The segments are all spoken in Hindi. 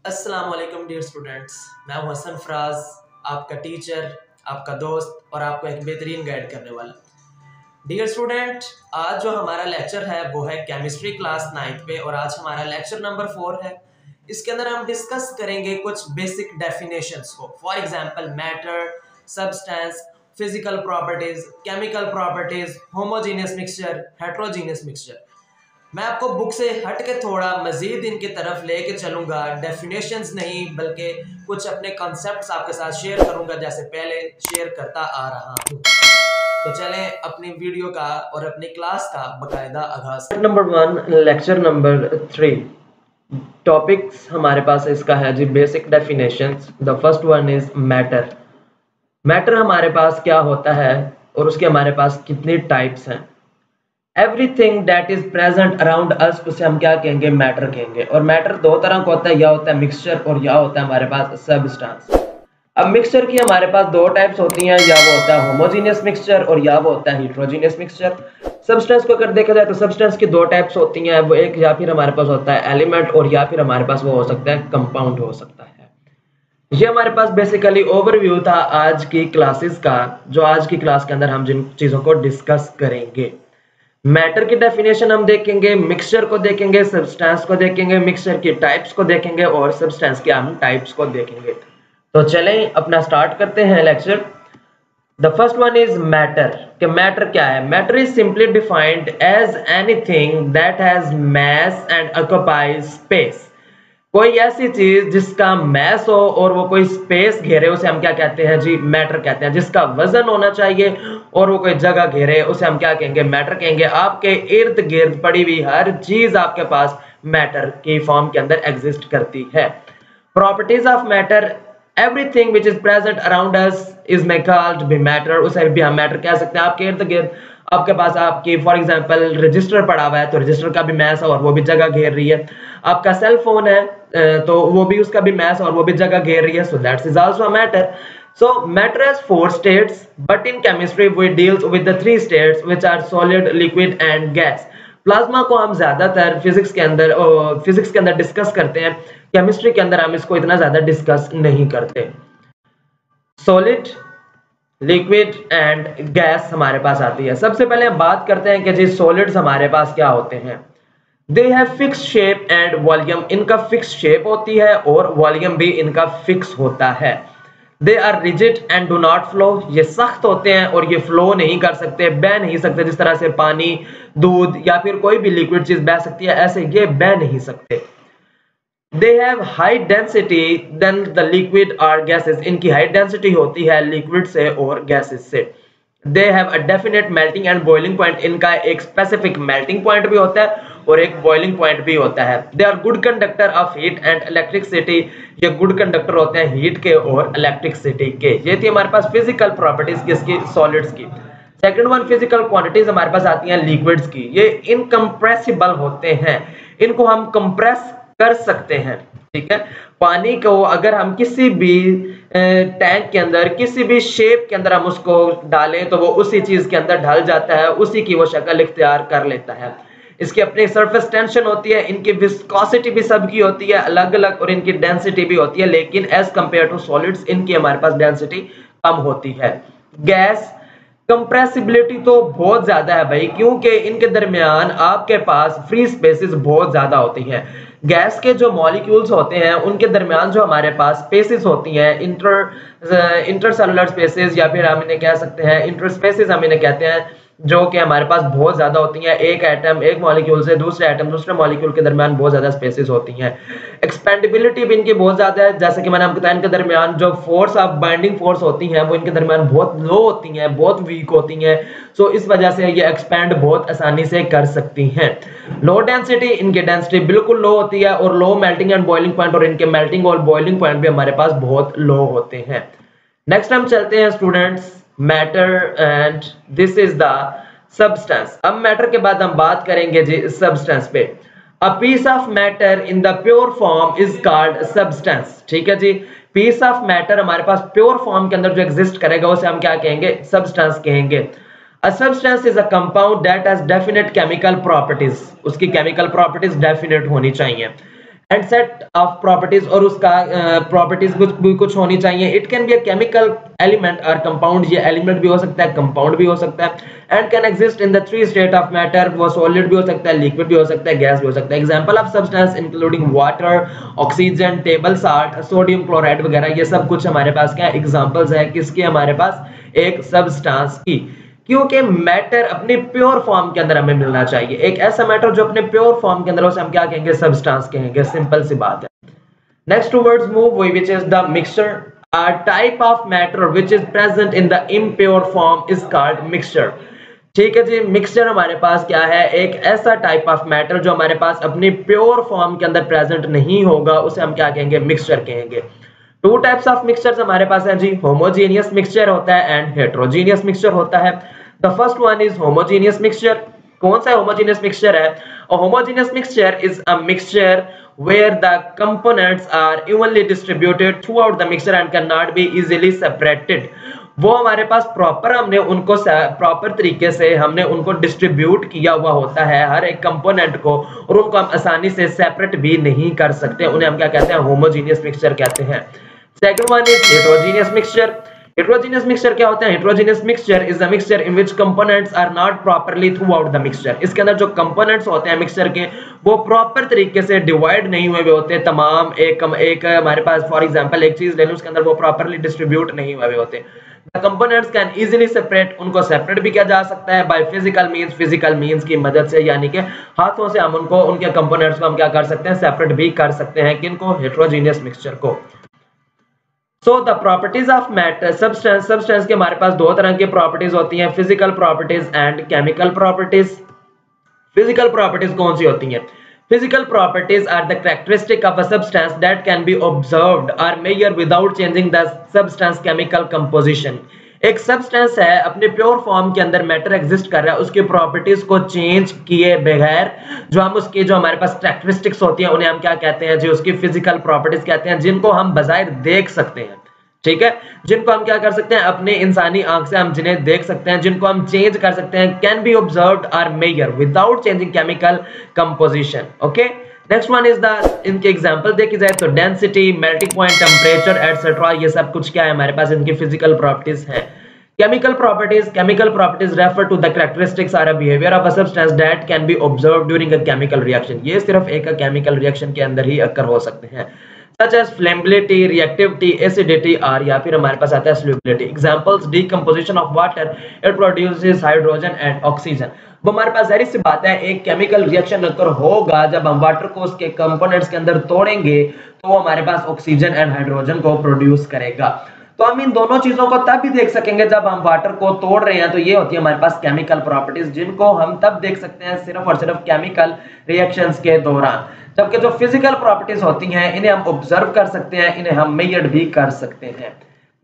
अस्सलाम वालेकुम डियर स्टूडेंट्स। मैं हूं हसन फराज, आपका टीचर, आपका दोस्त और आपको एक बेहतरीन गाइड करने वाला। डियर स्टूडेंट, आज जो हमारा लेक्चर है वो है केमिस्ट्री क्लास 9th पे और आज हमारा लेक्चर नंबर 4 है। इसके अंदर हम डिस्कस करेंगे कुछ बेसिक डेफिनेशंस को। For example matter, substance, physical properties, chemical properties, homogeneous mixture, heterogeneous mixture. मैं आपको बुक से हट के थोड़ा मजीद इनकी तरफ लेके चलूंगा, डेफिनेशंस नहीं बल्कि कुछ अपने कॉन्सेप्ट्स आपके साथ शेयर करूंगा जैसे पहले शेयर करता आ रहा हूं। तो चलें अपनी वीडियो का और अपनी क्लास का बकायदा आगाज। नंबर 1 लेक्चर नंबर 3 टॉपिक्स हमारे पास इसका है जी basic definitions. The first one is matter. Matter हमारे पास क्या होता है और उसके हमारे पास कितनी टाइप्स हैं। Everything that is present around अस उसे हम क्या कहेंगे, मैटर कहेंगे। और मैटर दो तरह का होता है, या होता है मिक्सचर और या होता है हमारे पास सब्सटेंस। अब मिक्सचर की हमारे पास दो टाइप्स होती हैं, या वो होता है होमोजीनियस मिक्सचर और या वो होता है हेट्रोजीनियस मिक्सचर। सब्सटेंस को अगर देखा जाए तो सब्सटेंस की दो टाइप्स होती हैं, वो एक या फिर हमारे पास होता है एलिमेंट और या फिर हमारे पास वो हो सकता है कंपाउंड हो सकता है। ये हमारे पास बेसिकली ओवरव्यू था आज की क्लासेस का, जो आज की क्लास के अंदर हम जिन चीजों को डिस्कस करेंगे। मैटर की डेफिनेशन हम देखेंगे, मिक्सचर को देखेंगे, सब्सटेंस को देखेंगे, मिक्सचर की टाइप्स को देखेंगे और सब्सटेंस के हम टाइप्स को देखेंगे। तो चलें अपना स्टार्ट करते हैं lecture. The first one is matter. कि मैटर क्या है? Matter is simply defined as anything that has mass and occupies space. कोई ऐसी चीज जिसका मैस हो और वो कोई स्पेस घेरे उसे हम क्या कहते हैं जी, मैटर कहते हैं। जिसका वजन होना चाहिए और वो कोई जगह घेरे उसे हम क्या कहेंगे, मैटर कहेंगे। आपके इर्द गिर्द पड़ी हुई हर चीज आपके पास मैटर की फॉर्म के अंदर एग्जिस्ट करती है। Properties of matter, everything which is present around us is may called be matter. उसे भी हम मैटर कह सकते हैं। आपके इर्द गिर्द आपके पास आपकी फॉर एग्जांपल रजिस्टर पड़ा हुआ है तो रजिस्टर का भी मैस है और वो भी जगह घेर रही है। आपका सेल फोन है तो वो भी उसका भी मैस और वो भी जगह घेर रही है, so that is also a matter. So matter has 4 states, but in chemistry we deals with the 3 states which are solid, liquid and gas. Plasma को हम ज्यादातर फिजिक्स के अंदर डिस्कस करते हैं, केमिस्ट्री के अंदर हम इसको इतना ज्यादा डिस्कस नहीं करते। सॉलिड, लिक्विड एंड गैस हमारे पास आती है। सबसे पहले हम बात करते हैं कि जी सॉलिड्स हमारे पास क्या होते हैं। They have fix shape and volume. इनका फिक्स शेप होती है और वॉल्यूम भी इनका फिक्स होता है। They are rigid and do not flow. ये सख्त होते हैं और ये फ्लो नहीं कर सकते, बह नहीं सकते। जिस तरह से पानी, दूध या फिर कोई भी लिक्विड चीज बह सकती है, ऐसे ये बह नहीं सकते। They have high density than the liquid और गैसेस। इनकी हाई डेंसिटी होती है लिक्विड से और गैसेस से। They have a definite melting and boiling point. इनका एक स्पेसिफिक मेल्टिंग पॉइंट भी होता है और एक बॉइलिंग पॉइंट भी होता है। They are good conductor of heat and electricity. ये गुड कंडक्टर होते हैं हीट के और इलेक्ट्रिसिटी के। ये थी हमारे पास फिजिकल प्रॉपर्टीज किसकी, सॉलिड्स की। सेकंड वन फिजिकल क्वांटिटीज हमारे पास आती हैं लिक्विड्स की। ये इनकम्प्रेसिबल होते हैं, इनको हम कंप्रेस कर सकते हैं। ठीक है, पानी को अगर हम किसी भी टैंक के अंदर किसी भी शेप के अंदर हम उसको डालें तो वो उसी चीज के अंदर ढल जाता है, उसी की वो शक्ल इख्तियार कर लेता है। इसकी अपनी सरफेस टेंशन होती है, इनकी विस्कोसिटी भी सबकी होती है अलग अलग और इनकी डेंसिटी भी होती है, लेकिन एज कंपेयर टू सॉलिड्स इनकी हमारे पास डेंसिटी कम होती है। गैस, कंप्रेसिबिलिटी तो बहुत ज्यादा है भाई, क्योंकि इनके दरमियान आपके पास फ्री स्पेसेस बहुत ज्यादा होती हैं। गैस के जो मॉलिक्यूल्स होते हैं उनके दरमियान जो हमारे पास स्पेसेस होती हैं, इंटरसेलुलर स्पेसेस या फिर हम इन्हें कह सकते हैं इंटरस्पेसेस, हम इन्हें कहते हैं, जो कि हमारे पास बहुत ज्यादा होती हैं। एक एटम एक मॉलिक्यूल से दूसरे एटम दूसरे मॉलिक्यूल के दरमियान बहुत ज्यादा स्पेसेस होती हैं। एक्सपेंडेबिलिटी भी इनकी बहुत ज्यादा है, जैसे कि मैंने आपको बताया इनके दरमियान जो फोर्स ऑफ बाइंडिंग फोर्स होती हैं वो इनके दरमियान बहुत लो होती हैं, बहुत वीक होती हैं। सो इस वजह से ये एक्सपेंड बहुत आसानी से कर सकती हैं। लो डेंसिटी, इनकी डेंसिटी बिल्कुल लो होती है और low melting and boiling point, और इनके मेल्टिंग और बॉइलिंग पॉइंट भी हमारे पास बहुत लो होते हैं। नेक्स्ट हम चलते हैं students matter and this is the substance. अब मैटर के बाद हम बात करेंगे जी सब्सटेंस पे। A piece of matter in the pure form is called substance. ठीक है जी, पीस ऑफ मैटर हमारे पास प्योर फॉर्म के अंदर जो एग्जिस्ट करेगा उसे हम क्या कहेंगे, सब्सटेंस कहेंगे। A substance is a compound that has definite chemical properties. उसकी chemical properties definite होनी चाहिए। एंड सेट ऑफ प्रॉपर्टीज, और उसका प्रॉपर्टीज कुछ होनी चाहिए। It can be a chemical element और कंपाउंड, ये एलिमेंट भी हो सकता है, कंपाउंड भी हो सकता है। And can exist in the three state of matter, वो सॉलिड भी हो सकता है, लिक्विड भी हो सकता है, गैस भी हो सकता है। Example of substance including water, oxygen, table salt, sodium chloride वगैरह, ये सब कुछ हमारे पास क्या एग्जांपल्स है किसके, हमारे पास एक सब्सटेंस की। क्योंकि मैटर अपने प्योर फॉर्म के अंदर हमें मिलना चाहिए, एक ऐसा मैटर जो अपने प्योर फॉर्म के अंदर, उसे हम क्या कहेंगे, सब्सटेंस कहेंगे, सिंपल सी बात है। Next towards move which is the mixture, a type of matter which is present in the impure form is called mixture। ठीक है जी, मिक्सचर हमारे पास क्या है, एक ऐसा टाइप ऑफ मैटर जो हमारे पास अपनी प्योर फॉर्म के अंदर प्रेजेंट नहीं होगा, उसे हम क्या कहेंगे, मिक्सचर कहेंगे। टू टाइप्स ऑफ मिक्सचर्स हमारे पास है जी, होमोजेनियस मिक्सचर होता है एंड हेटेरोजेनियस मिक्सचर होता है। The first one is homogeneous mixture. कौन सा होमोजेनियस मिक्सचर है? A homogeneous mixture is a mixture where the components are evenly distributed throughout the mixture and cannot be easily separated। वो हमारे पास प्रॉपर, हमने उनको प्रॉपर तरीके से हमने उनको डिस्ट्रीब्यूट किया हुआ होता है हर एक कंपोनेंट को, और उनको हम आसानी से सेपरेट भी नहीं कर सकते, उन्हें हम क्या कहते हैं, होमोजेनियस मिक्सचर कहते हैं। Second one is heterogeneous mixture. Heterogeneous mixture क्या होता है? Heterogeneous mixture is the mixture in which components are not properly throughout the mixture. इसके अंदर जो कंपोनेंट्स होते हैं मिक्सचर के, वो प्रॉपर तरीके से डिवाइड नहीं हुए होते तमाम, एक हमारे पास फॉर एग्जांपल एक चीज ले लो, उसके अंदर वो प्रॉपर्ली डिस्ट्रीब्यूट नहीं हुए होते। The components can easily separate, उनको सेपरेट भी किया जा सकता है बाय फिजिकल मींस की मदद से, यानी कि हाथों से हम उनको, उनके कंपोनेंट्स को हम क्या कर सकते हैं, सेपरेट भी कर सकते हैं। किनको? हेटेरोजेनियस मिक्सचर को। So the properties of matter, substance के हमारे पास दो तरह की प्रॉपर्टीज होती हैं, physical properties and chemical properties. Physical properties कौन सी होती हैं? Physical properties are the characteristic of a substance that can be observed or measured without changing the substance chemical composition। एक सब्सटेंस है, अपने प्योर फॉर्म के अंदर मैटर एग्जिस्ट कर रहा है, उसकी प्रॉपर्टीज को चेंज किए बगैर जो हम उसकी, जो हमारे पास कैरेक्टरिस्टिक्स होती हैं, उन्हें हम क्या कहते हैं जी, उसकी फिजिकल प्रॉपर्टीज कहते हैं, जिनको हम बजाय देख सकते हैं। ठीक है, जिनको हम क्या कर सकते हैं, अपने इंसानी आंख से हम जिन्हें देख सकते हैं, जिनको हम चेंज कर सकते हैं, कैन बी ऑब्जर्व्ड और measure without changing chemical composition. Okay, next one is the, इनके एग्जांपल देखी जाए तो density, melting point, temperature etcetera, ये सब कुछ क्या है हमारे पास, इनकी फिजिकल प्रॉपर्टीज हैं। Chemical properties refer to the characteristics or a behavior of a substance that can be observed during a chemical reaction। ये सिर्फ एक chemical reaction के अंदर ही occur हो सकते हैं, such as flammability, reactivity, acidity, और या फिर हमारे पास आता है solubility। Examples: decomposition of water, it produces hydrogen and oxygen। वो हमारे पास जाहिर सी बात है, एक केमिकल रिएक्शन अगर होगा जब हम वाटर को उसके कंपोनेंट्स के अंदर तोड़ेंगे, तो वो हमारे पास ऑक्सीजन एंड हाइड्रोजन को प्रोड्यूस करेगा। तो हम इन दोनों चीजों को तब भी देख सकेंगे जब हम वाटर को तोड़ रहे हैं, तो ये होती है हमारे पास केमिकल प्रॉपर्टीज, जिनको हम तब देख सकते हैं सिर्फ और सिर्फ केमिकल रिएक्शंस के दौरान। जबकि जो फिजिकल प्रॉपर्टीज होती हैं, इन्हें हम ऑब्जर्व कर सकते हैं, इन्हें हम मेजर भी कर सकते हैं।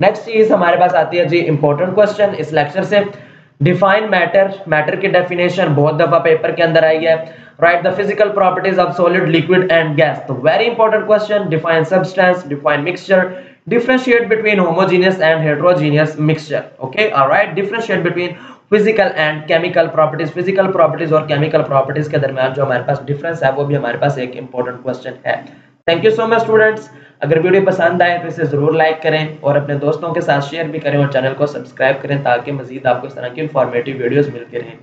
नेक्स्ट चीज हमारे पास आती है जी, इंपॉर्टेंट क्वेश्चन इस लेक्चर से। डिफाइन मैटर, मैटर की डेफिनेशन बहुत दफा पेपर के अंदर आई है। Write the physical properties of solid, liquid and gas. तो very important question. Define substance, define mixture, differentiate between homogeneous and heterogeneous mixture। okay, all right, differentiate between physical and chemical properties। physical properties और chemical properties के दरमियान जो हमारे पास डिफरेंस है, वो भी हमारे पास एक इंपॉर्टेंट क्वेश्चन है। Thank you so much students. अगर वीडियो पसंद आए तो इसे जरूर लाइक करें और अपने दोस्तों के साथ शेयर भी करें और चैनल को सब्सक्राइब करें, ताकि मजीद आपको इस तरह की इंफॉर्मेटिव वीडियोस मिलती रहें।